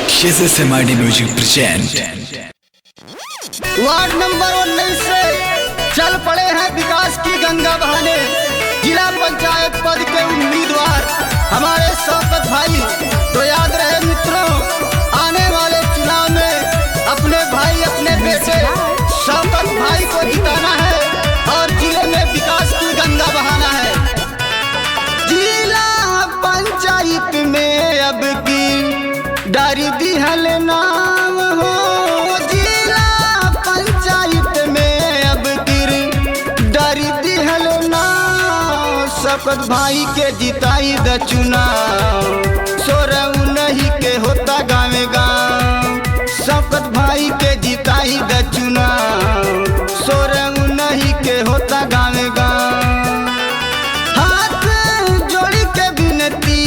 SMID Music present। Ward number 19 से चल पड़े हैं विकास की गंगा बहाने। जिला पंचायत पद के उम्मीदवार हमारे शौकत भाई। तो याद रहे मित्रों, आने वाले चुनाव में अपने भाई अपने बेटे शौकत भाई को जिताना है और जिले में विकास की गंगा बहाना है। जिला पंचायत में अब की डारी दिहल नाम हो। जिला पंचायत में अब गिर डारी दिहल नाम। शौकत भाई के जिताई द चुनाव, सोरऊ नहीं के होता गाँव गाँव। शौकत भाई के जिताई द चुनाव, सोरऊ नहीं के होता गाँव गाँव। हाथ जोड़ के विनती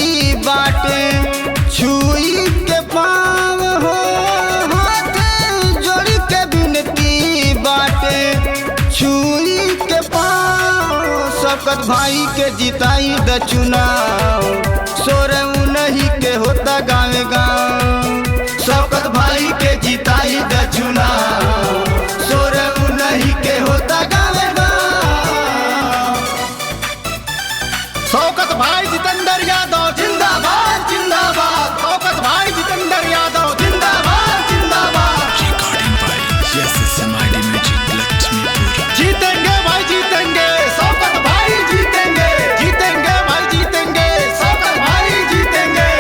बाटे छुई के पाँव हो। हाथ जोड़ के विनती बाटे छुई के पाँव। शौकत भाई के जिताई द चुनाव, सोरऊ नहीं के होता गाँव गाँव। शौकत भाई के जिताई द चुनाव, सोरऊ नहीं के होता गाँव गाँव। शौकत भाई जितेंद्र यादव जिंदाबाद जिंदाबाद। शौकत भाई जितेंद्र यादव जिंदाबाद जिंदाबाद। Recording by SMID Music Laxmipur. जीतेंगे भाई जीतेंगे, शौकत भाई जीतेंगे। जीतेंगे भाई जीतेंगे, शौकत भाई जीतेंगे।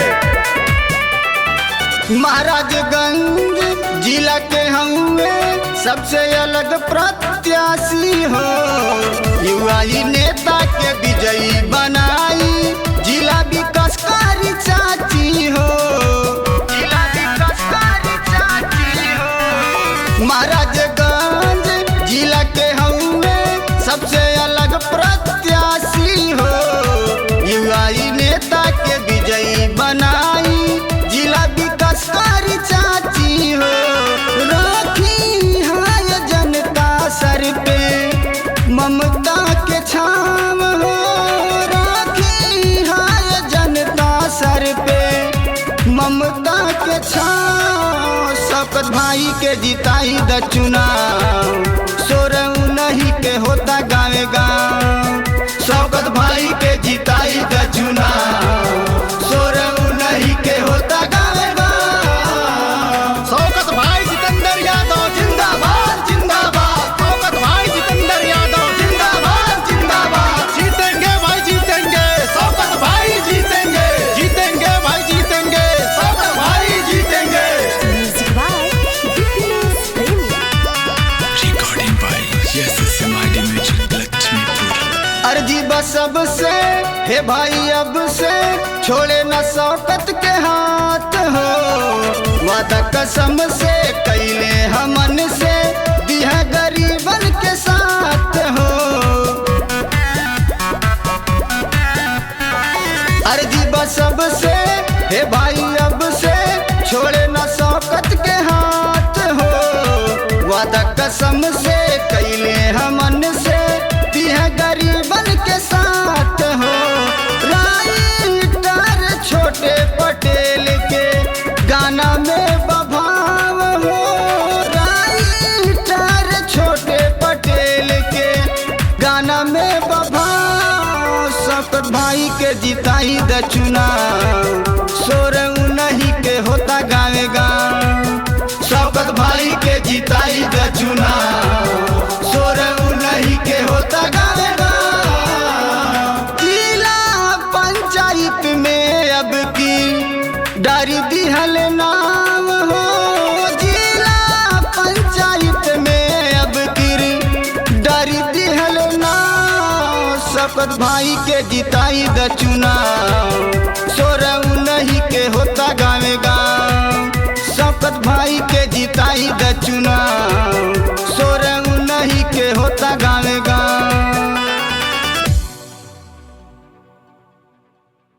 महाराजगंज जिला के हमें सबसे अलग प्रत्याशी हो। युवा नेता के विजयी बनाई जिला विकासकारी चाची हो। जिला विकासकारी चाची हो। महाराजगंज जिला के हमें सबसे अलग प्रत्याशी हो। युवा नेता के विजयी बनाई जिला विकासकारी चाची हो। राखी है जनता सर पे ममता के छाम हो। राखी है जनता सर पे ममता के छाम। शौकत भाई के जिताई द चुनाव, सोरऊ नहीं के होता गाँव गाँव। शौकत भाई के जिताई द चुनाव, सोरऊ नहीं के होता गाँव गाँव। शौकत भाई जितेंद्र यादव जिंदाबाद जिंदाबाद। शौकत भाई जितेंद्र यादव जिंदाबाद जिंदाबाद। जीतेंगे भाई जीतेंगे, शौकत भाई जीतेंगे। जीतेंगे भाई जीतेंगे, शौकत भाई जीतेंगे। Recording by SMID Music Laxmipur. अर्जी बस अब से हे भाई अब से छोड़े न शौकत के हाथ हो। वादा कसम से कैले हमन से दिया गरीबन के साथ हो। अर्जी बस अब से हे भाई अब से छोड़े न शौकत के हाथ हो। वादा कसम से कैले हमन से दिया गरीबन के साथ हो। राइटर छोटे पटेल के गाना में बभाव हो। राइटर छोटे पटेल के गाना में बभाव। शौकत भाई के जिताई द चुनाव, सोरऊ नहीं के होता गाँव गाँव। शौकत भाई के जिताई द चुनाव, सोरऊ नहीं के होता गाँव गाँव। जिला पंचायत में अब की डारी दिहल नाम हो। जिला पंचायत में अब की डारी दिहल नाम। शौकत भाई के जिताई द चुनाव, सोरऊ नहीं के होता गाँव गाँव। शौकत भाई के जिताई द चुनाव,